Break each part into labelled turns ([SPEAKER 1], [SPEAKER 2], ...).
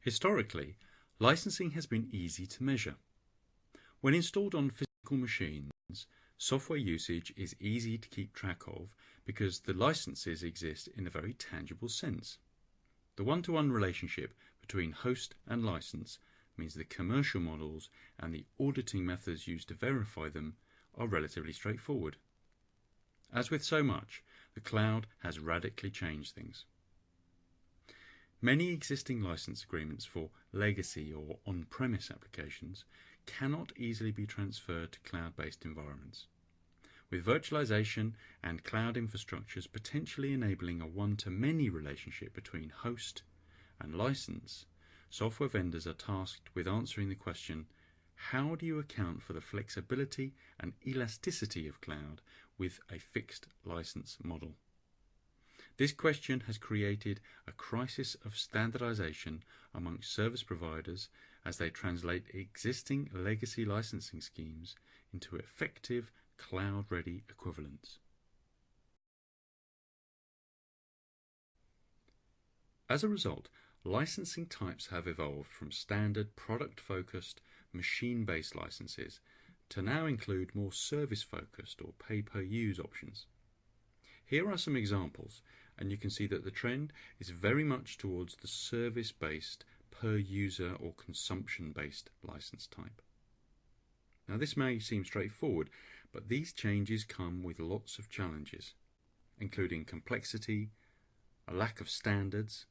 [SPEAKER 1] Historically, licensing has been easy to measure. When installed on physical machines, software usage is easy to keep track of because the licenses exist in a very tangible sense. The one-to-one relationship between host and license means the commercial models and the auditing methods used to verify them are relatively straightforward. As with so much, the cloud has radically changed things. Many existing license agreements for legacy or on-premise applications cannot easily be transferred to cloud-based environments. With virtualization and cloud infrastructures potentially enabling a one-to-many relationship between host and license, software vendors are tasked with answering the question, how do you account for the flexibility and elasticity of cloud with a fixed license model? This question has created a crisis of standardization amongst service providers as they translate existing legacy licensing schemes into effective cloud-ready equivalents. As a result, licensing types have evolved from standard product-focused machine-based licenses to now include more service-focused or pay-per-use options. Here are some examples, and you can see that the trend is very much towards the service-based, per-user or consumption-based license type. Now this may seem straightforward, but these changes come with lots of challenges, including complexity, a lack of standards,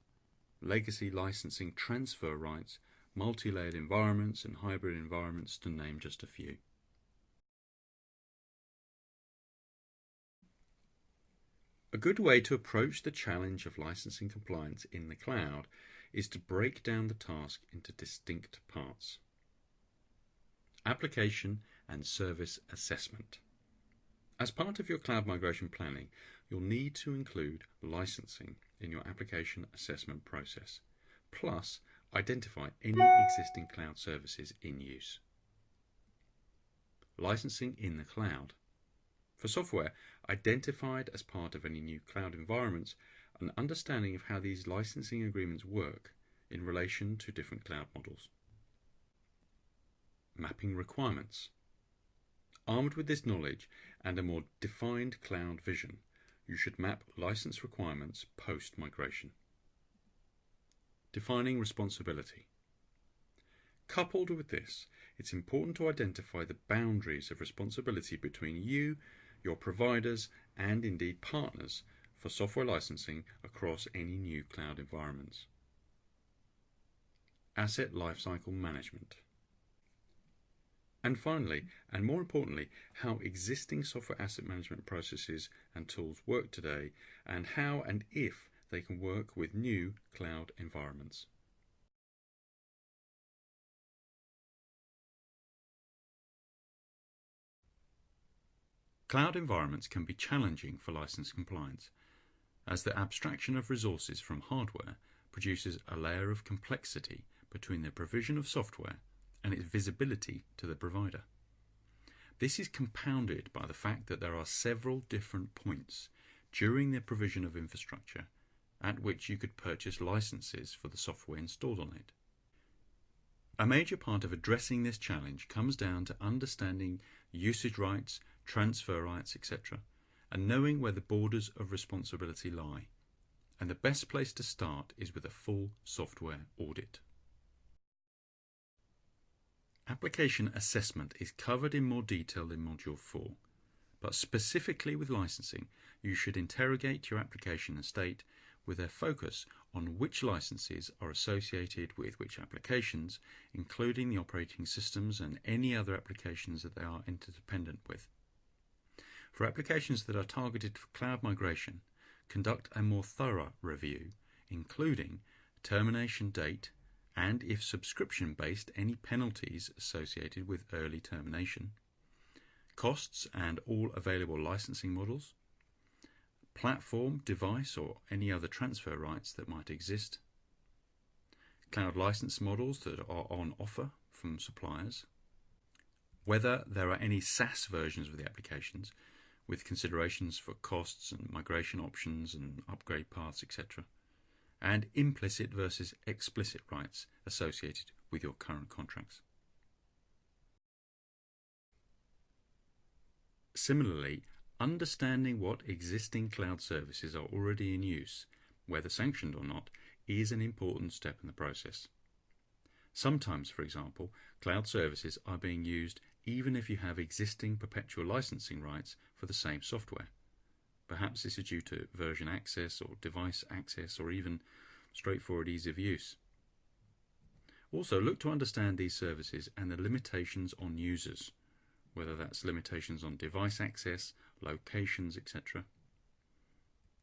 [SPEAKER 1] legacy licensing transfer rights, multi-layered environments and hybrid environments, to name just a few. A good way to approach the challenge of licensing compliance in the cloud is to break down the task into distinct parts. Application and service assessment. As part of your cloud migration planning, you'll need to include licensing in your application assessment process, plus identify any existing cloud services in use. Licensing in the cloud. For software identified as part of any new cloud environments, an understanding of how these licensing agreements work in relation to different cloud models. Mapping requirements. Armed with this knowledge and a more defined cloud vision, you should map license requirements post-migration. Defining responsibility. Coupled with this, it's important to identify the boundaries of responsibility between you, your providers, and indeed partners for software licensing across any new cloud environments. Asset lifecycle management. And finally, and more importantly, how existing software asset management processes and tools work today, and how and if they can work with new cloud environments. Cloud environments can be challenging for license compliance, as the abstraction of resources from hardware produces a layer of complexity between the provision of software and its visibility to the provider. This is compounded by the fact that there are several different points during the provision of infrastructure at which you could purchase licenses for the software installed on it. A major part of addressing this challenge comes down to understanding usage rights, transfer rights, etc., and knowing where the borders of responsibility lie. And the best place to start is with a full software audit. Application assessment is covered in more detail in Module 4, but specifically with licensing, you should interrogate your application estate with a focus on which licenses are associated with which applications, including the operating systems and any other applications that they are interdependent with. For applications that are targeted for cloud migration, conduct a more thorough review, including termination date and, if subscription-based, any penalties associated with early termination, costs and all available licensing models, platform, device or any other transfer rights that might exist, cloud license models that are on offer from suppliers, whether there are any SaaS versions of the applications with considerations for costs and migration options and upgrade paths, etc., and implicit versus explicit rights associated with your current contracts. Similarly, understanding what existing cloud services are already in use, whether sanctioned or not, is an important step in the process. Sometimes, for example, cloud services are being used even if you have existing perpetual licensing rights for the same software. Perhaps this is due to version access or device access or even straightforward ease of use. Also, look to understand these services and the limitations on users, whether that's limitations on device access, locations, etc.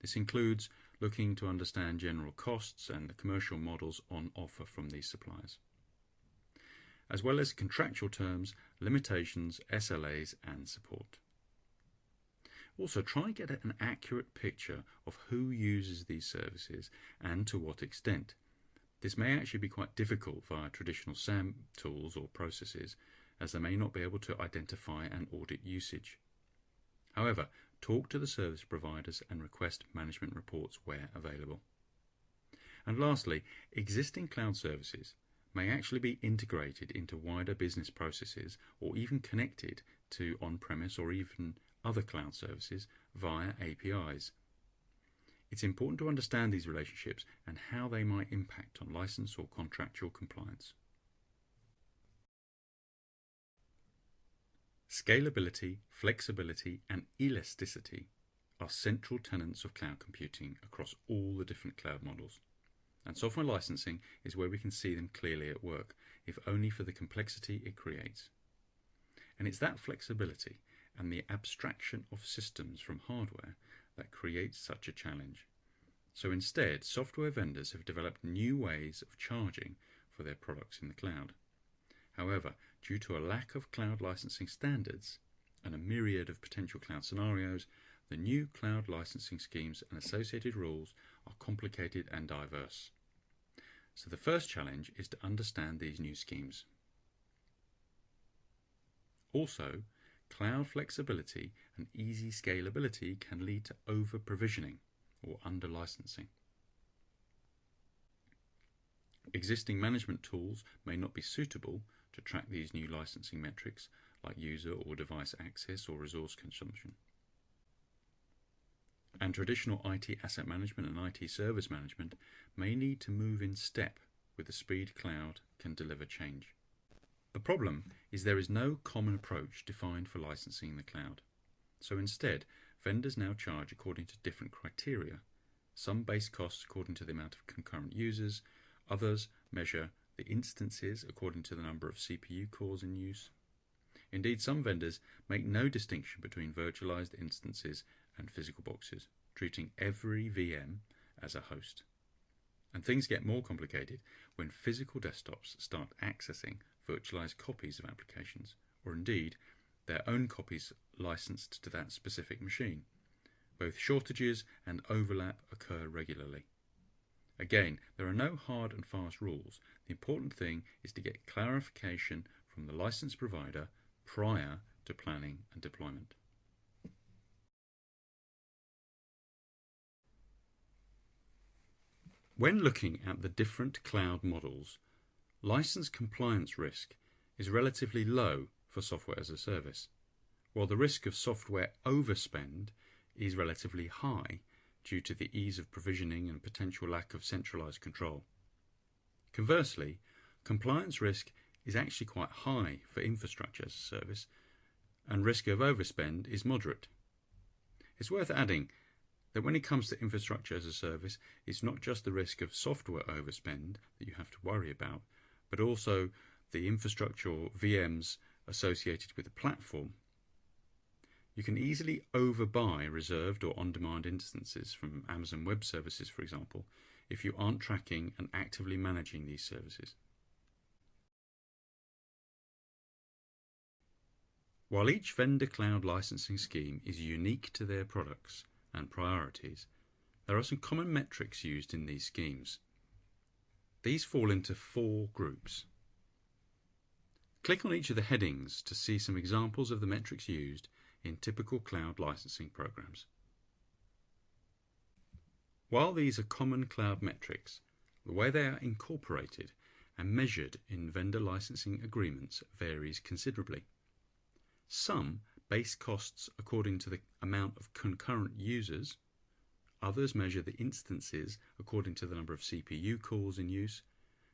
[SPEAKER 1] This includes looking to understand general costs and the commercial models on offer from these suppliers, as well as contractual terms, limitations, SLAs, and support. Also, try and get an accurate picture of who uses these services and to what extent. This may actually be quite difficult via traditional SAM tools or processes, as they may not be able to identify and audit usage. However, talk to the service providers and request management reports where available. And lastly, existing cloud services may actually be integrated into wider business processes or even connected to on-premise or even other cloud services via APIs. It's important to understand these relationships and how they might impact on license or contractual compliance. Scalability, flexibility, and elasticity are central tenets of cloud computing across all the different cloud models. And software licensing is where we can see them clearly at work, if only for the complexity it creates. And it's that flexibility and the abstraction of systems from hardware that creates such a challenge. So instead, software vendors have developed new ways of charging for their products in the cloud. However, due to a lack of cloud licensing standards and a myriad of potential cloud scenarios, the new cloud licensing schemes and associated rules are complicated and diverse. So the first challenge is to understand these new schemes. Also, cloud flexibility and easy scalability can lead to over-provisioning or under-licensing. Existing management tools may not be suitable to track these new licensing metrics like user or device access or resource consumption. And traditional IT asset management and IT service management may need to move in step with the speed cloud can deliver change. The problem is there is no common approach defined for licensing in the cloud. So instead, vendors now charge according to different criteria. Some base costs according to the amount of concurrent users, others measure the instances according to the number of CPU cores in use. Indeed, some vendors make no distinction between virtualized instances and physical boxes, treating every VM as a host. And things get more complicated when physical desktops start accessing virtualized copies of applications, or indeed their own copies licensed to that specific machine. Both shortages and overlap occur regularly. Again, there are no hard and fast rules. The important thing is to get clarification from the license provider prior to planning and deployment. When looking at the different cloud models, license compliance risk is relatively low for software as a service, while the risk of software overspend is relatively high due to the ease of provisioning and potential lack of centralized control. Conversely, compliance risk is actually quite high for infrastructure as a service, and risk of overspend is moderate. It's worth adding that when it comes to infrastructure as a service, it's not just the risk of software overspend that you have to worry about, but also the infrastructure or VMs associated with the platform. You can easily overbuy reserved or on-demand instances from Amazon Web Services, for example, if you aren't tracking and actively managing these services. While each vendor cloud licensing scheme is unique to their products and priorities, there are some common metrics used in these schemes. These fall into 4 groups. Click on each of the headings to see some examples of the metrics used in typical cloud licensing programs. While these are common cloud metrics, the way they are incorporated and measured in vendor licensing agreements varies considerably. Some base costs according to the amount of concurrent users, others measure the instances according to the number of CPU cores in use.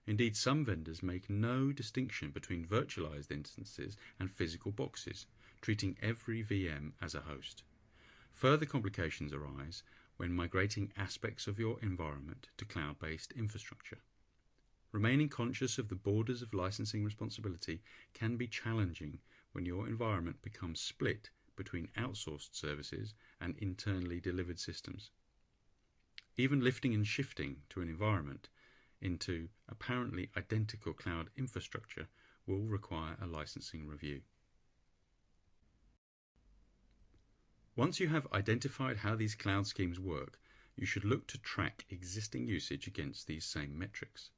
[SPEAKER 1] Indeed, some vendors make no distinction between virtualized instances and physical boxes, treating every VM as a host. Further complications arise when migrating aspects of your environment to cloud-based infrastructure. Remaining conscious of the borders of licensing responsibility can be challenging when your environment becomes split between outsourced services and internally delivered systems. Even lifting and shifting to an environment into apparently identical cloud infrastructure will require a licensing review. Once you have identified how these cloud schemes work, you should look to track existing usage against these same metrics.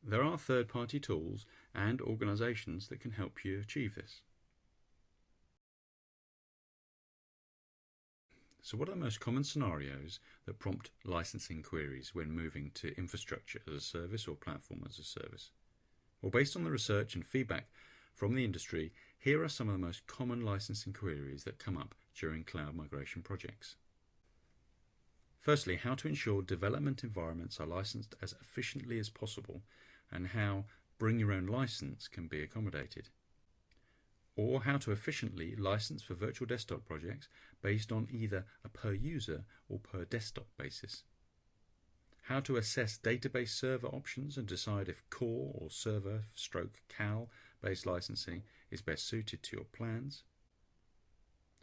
[SPEAKER 1] There are third-party tools and organizations that can help you achieve this. So what are the most common scenarios that prompt licensing queries when moving to infrastructure as a service or platform as a service? Well, based on the research and feedback from the industry, here are some of the most common licensing queries that come up during cloud migration projects. Firstly, how to ensure development environments are licensed as efficiently as possible and how bring your own license can be accommodated. Or how to efficiently license for virtual desktop projects based on either a per user or per desktop basis. How to assess database server options and decide if core or server/CAL based licensing is best suited to your plans.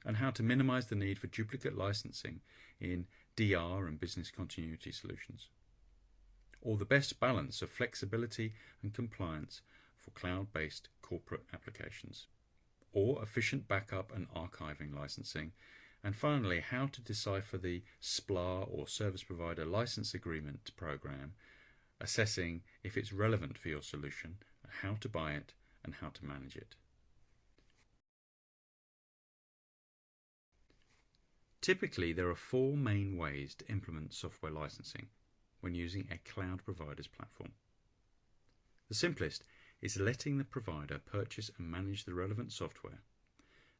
[SPEAKER 1] And how to minimize the need for duplicate licensing in DR and business continuity solutions. Or the best balance of flexibility and compliance for cloud-based corporate applications. Or efficient backup and archiving licensing. And finally, how to decipher the SPLA or Service Provider License Agreement program, assessing if it's relevant for your solution, how to buy it, and how to manage it. Typically, there are four main ways to implement software licensing when using a cloud provider's platform. The simplest is letting the provider purchase and manage the relevant software.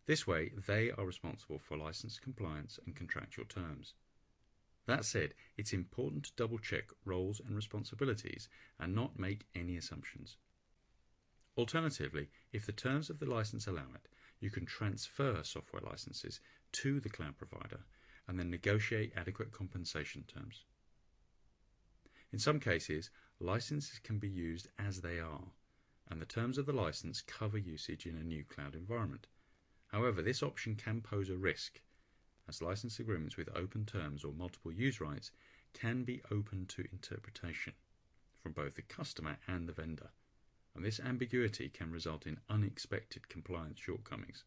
[SPEAKER 1] This way, they are responsible for license compliance and contractual terms. That said, it's important to double-check roles and responsibilities and not make any assumptions. Alternatively, if the terms of the license allow it, you can transfer software licenses to the cloud provider and then negotiate adequate compensation terms. In some cases, licenses can be used as they are, and the terms of the license cover usage in a new cloud environment. However, this option can pose a risk, as license agreements with open terms or multiple use rights can be open to interpretation from both the customer and the vendor, and this ambiguity can result in unexpected compliance shortcomings.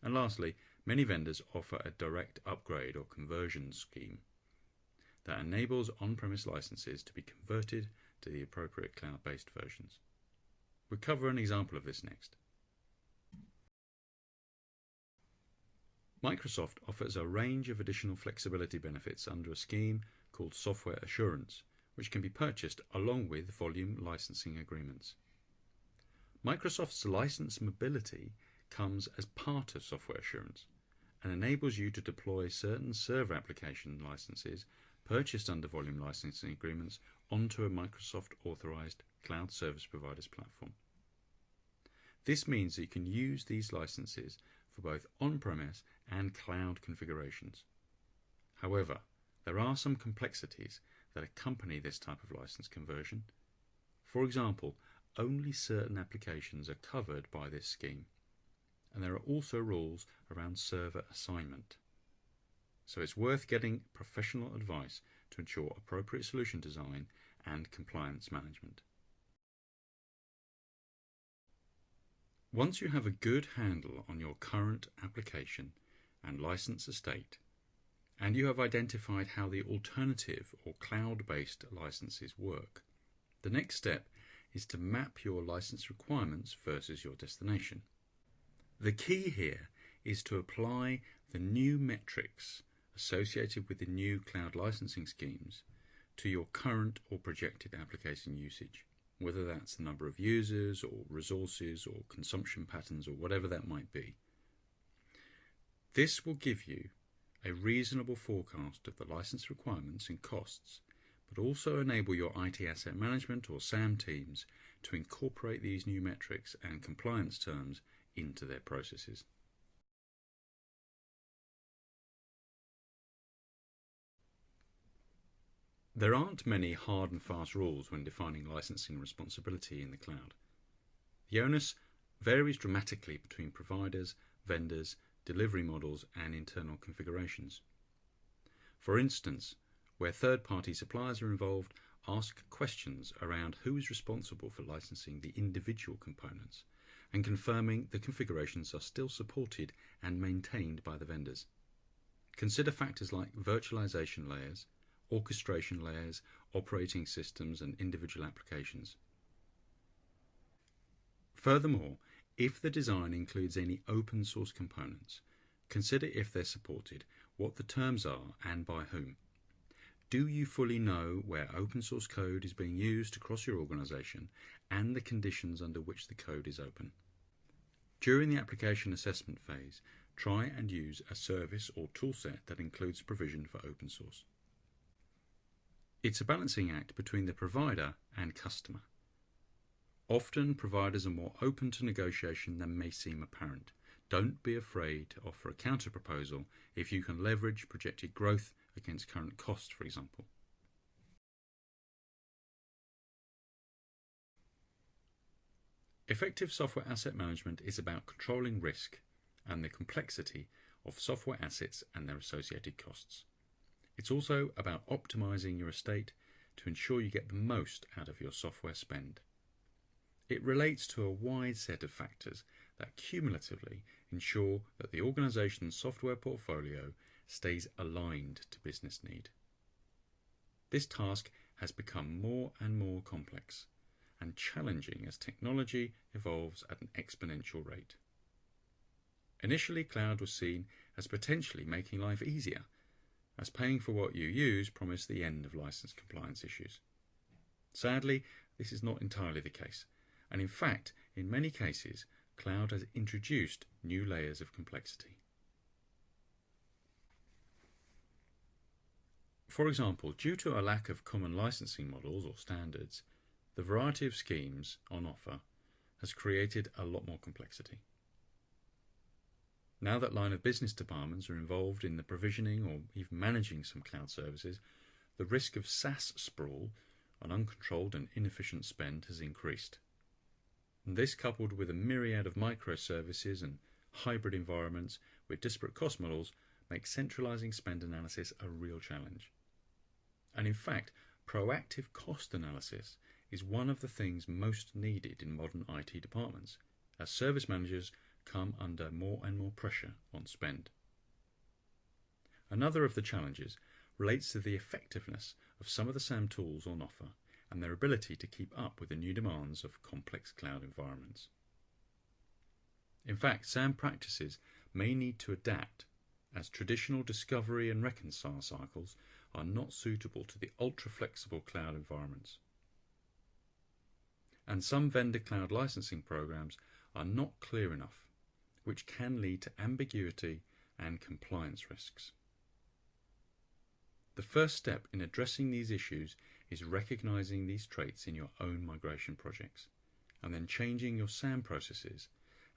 [SPEAKER 1] And lastly, many vendors offer a direct upgrade or conversion scheme that enables on-premise licenses to be converted to the appropriate cloud-based versions. We'll cover an example of this next. Microsoft offers a range of additional flexibility benefits under a scheme called Software Assurance, which can be purchased along with volume licensing agreements. Microsoft's license mobility comes as part of Software Assurance and enables you to deploy certain server application licenses purchased under volume licensing agreements onto a Microsoft authorized cloud service provider's platform. This means that you can use these licenses for both on-premise and cloud configurations. However, there are some complexities that accompany this type of license conversion. For example, only certain applications are covered by this scheme, and there are also rules around server assignment. So it's worth getting professional advice to ensure appropriate solution design and compliance management. Once you have a good handle on your current application and license estate, and you have identified how the alternative or cloud-based licenses work, the next step is to map your license requirements versus your destination. The key here is to apply the new metrics associated with the new cloud licensing schemes to your current or projected application usage, whether that's the number of users or resources or consumption patterns or whatever that might be. This will give you a reasonable forecast of the license requirements and costs, but also enable your IT asset management or SAM teams to incorporate these new metrics and compliance terms into their processes. There aren't many hard and fast rules when defining licensing responsibility in the cloud. The onus varies dramatically between providers, vendors, delivery models, and internal configurations. For instance, where third-party suppliers are involved, ask questions around who is responsible for licensing the individual components and confirming the configurations are still supported and maintained by the vendors. Consider factors like virtualization layers, orchestration layers, operating systems, and individual applications. Furthermore, if the design includes any open source components, consider if they're supported, what the terms are, and by whom. Do you fully know where open source code is being used across your organization and the conditions under which the code is open? During the application assessment phase, try and use a service or toolset that includes provision for open source. It's a balancing act between the provider and customer. Often, providers are more open to negotiation than may seem apparent. Don't be afraid to offer a counter-proposal if you can leverage projected growth against current costs, for example. Effective software asset management is about controlling risk and the complexity of software assets and their associated costs. It's also about optimizing your estate to ensure you get the most out of your software spend. It relates to a wide set of factors that cumulatively ensure that the organization's software portfolio stays aligned to business need. This task has become more and more complex and challenging as technology evolves at an exponential rate. Initially, cloud was seen as potentially making life easier, as paying for what you use promised the end of license compliance issues. Sadly, this is not entirely the case, and in fact, in many cases, cloud has introduced new layers of complexity. For example, due to a lack of common licensing models or standards, the variety of schemes on offer has created a lot more complexity. Now that line of business departments are involved in the provisioning or even managing some cloud services, the risk of SaaS sprawl and uncontrolled and inefficient spend has increased. And this, coupled with a myriad of microservices and hybrid environments with disparate cost models, makes centralizing spend analysis a real challenge. And in fact, proactive cost analysis is one of the things most needed in modern IT departments, as service managers come under more and more pressure on spend. Another of the challenges relates to the effectiveness of some of the SAM tools on offer and their ability to keep up with the new demands of complex cloud environments. In fact, SAM practices may need to adapt, as traditional discovery and reconcile cycles are not suitable to the ultra-flexible cloud environments. And some vendor cloud licensing programs are not clear enough, which can lead to ambiguity and compliance risks. The first step in addressing these issues is recognizing these traits in your own migration projects, and then changing your SAM processes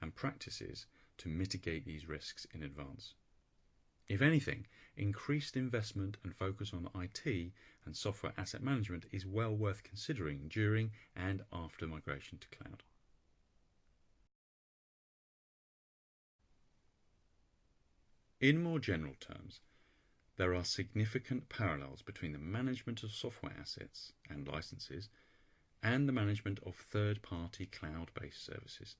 [SPEAKER 1] and practices to mitigate these risks in advance. If anything, increased investment and focus on IT and software asset management is well worth considering during and after migration to cloud. In more general terms, there are significant parallels between the management of software assets and licenses and the management of third-party cloud-based services,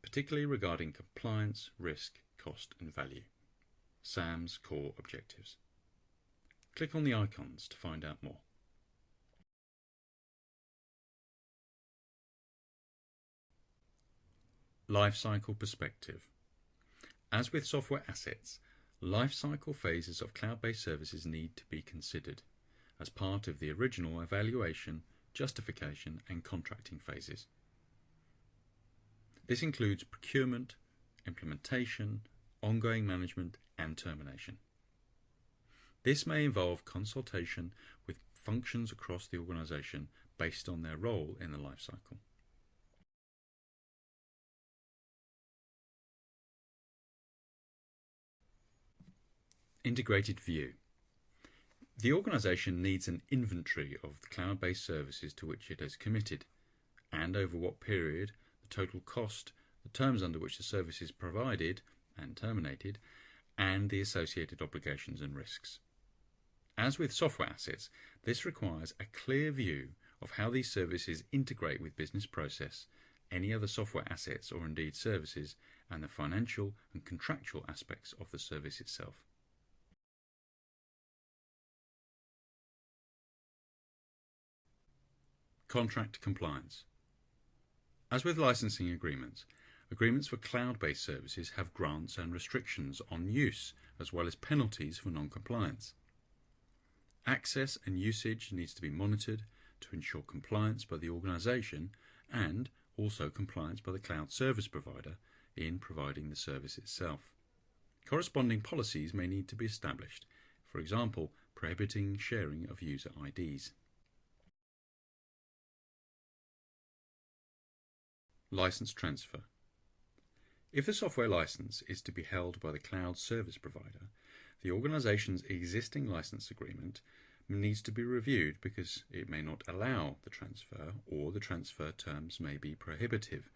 [SPEAKER 1] particularly regarding compliance, risk, cost and value, SAM's core objectives. Click on the icons to find out more. Lifecycle perspective. As with software assets, Lifecycle phases of cloud-based services need to be considered as part of the original evaluation, justification and contracting phases. This includes procurement, implementation, ongoing management and termination. This may involve consultation with functions across the organisation based on their role in the lifecycle. Integrated view. The organisation needs an inventory of the cloud-based services to which it has committed, and over what period, the total cost, the terms under which the service is provided and terminated, and the associated obligations and risks. As with software assets, this requires a clear view of how these services integrate with business process, any other software assets or indeed services, and the financial and contractual aspects of the service itself. Contract compliance. As with licensing agreements, agreements for cloud-based services have grants and restrictions on use, as well as penalties for non-compliance. Access and usage needs to be monitored to ensure compliance by the organisation and also compliance by the cloud service provider in providing the service itself. Corresponding policies may need to be established, for example, prohibiting sharing of user IDs. License transfer. If the software license is to be held by the cloud service provider, the organisation's existing license agreement needs to be reviewed because it may not allow the transfer or the transfer terms may be prohibitive.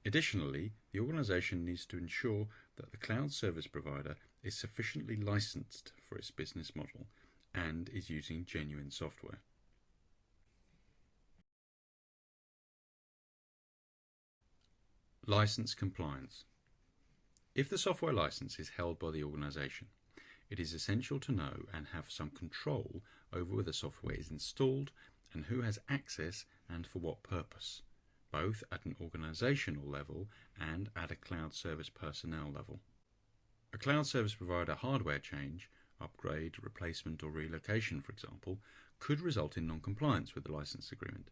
[SPEAKER 1] Additionally, the organisation needs to ensure that the cloud service provider is sufficiently licensed for its business model and is using genuine software. License compliance. If the software license is held by the organisation, it is essential to know and have some control over whether software is installed and who has access and for what purpose, both at an organisational level and at a cloud service personnel level. A cloud service provider hardware change, upgrade, replacement or relocation, for example, could result in non-compliance with the license agreement,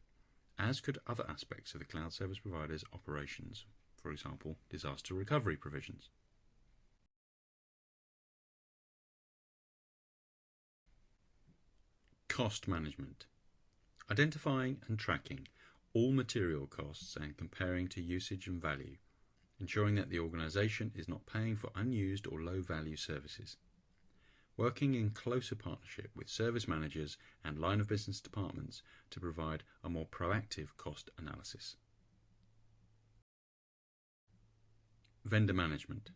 [SPEAKER 1] as could other aspects of the cloud service provider's operations, for example, disaster recovery provisions. Cost management. Identifying and tracking all material costs and comparing to usage and value, ensuring that the organisation is not paying for unused or low-value services. Working in closer partnership with service managers and line of business departments to provide a more proactive cost analysis. Vendor management.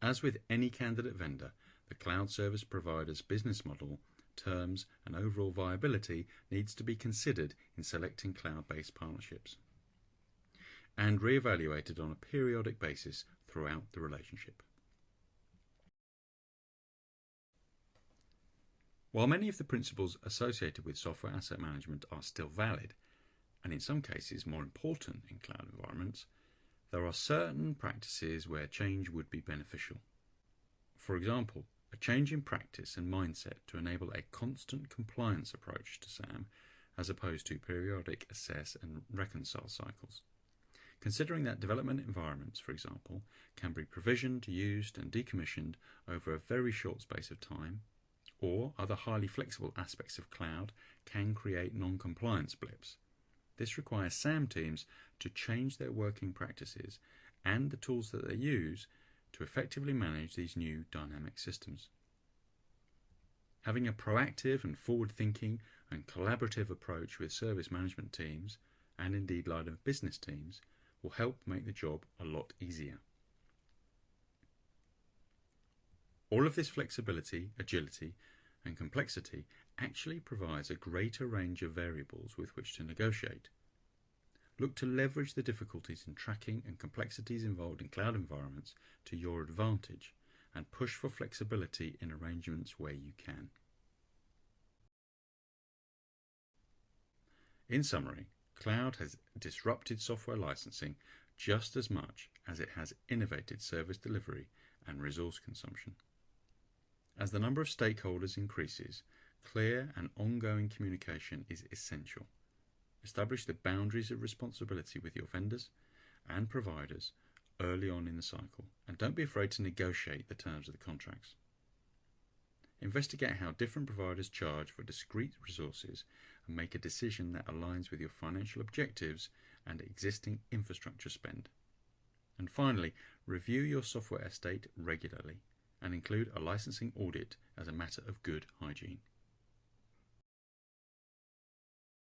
[SPEAKER 1] As with any candidate vendor, the cloud service provider's business model, terms and overall viability needs to be considered in selecting cloud-based partnerships and re-evaluated on a periodic basis throughout the relationship. While many of the principles associated with software asset management are still valid, and in some cases more important in cloud environments, there are certain practices where change would be beneficial. For example, a change in practice and mindset to enable a constant compliance approach to SAM as opposed to periodic assess and reconcile cycles. Considering that development environments, for example, can be provisioned, used and decommissioned over a very short space of time, or other highly flexible aspects of cloud can create non-compliance blips. This requires SAM teams to change their working practices and the tools that they use to effectively manage these new dynamic systems. Having a proactive and forward-thinking and collaborative approach with service management teams, and indeed line of business teams, will help make the job a lot easier. All of this flexibility, agility, and complexity actually provides a greater range of variables with which to negotiate. Look to leverage the difficulties in tracking and complexities involved in cloud environments to your advantage and push for flexibility in arrangements where you can. In summary, cloud has disrupted software licensing just as much as it has innovated service delivery and resource consumption. As the number of stakeholders increases, clear and ongoing communication is essential. Establish the boundaries of responsibility with your vendors and providers early on in the cycle, and don't be afraid to negotiate the terms of the contracts. Investigate how different providers charge for discrete resources and make a decision that aligns with your financial objectives and existing infrastructure spend. And finally, review your software estate regularly and include a licensing audit as a matter of good hygiene.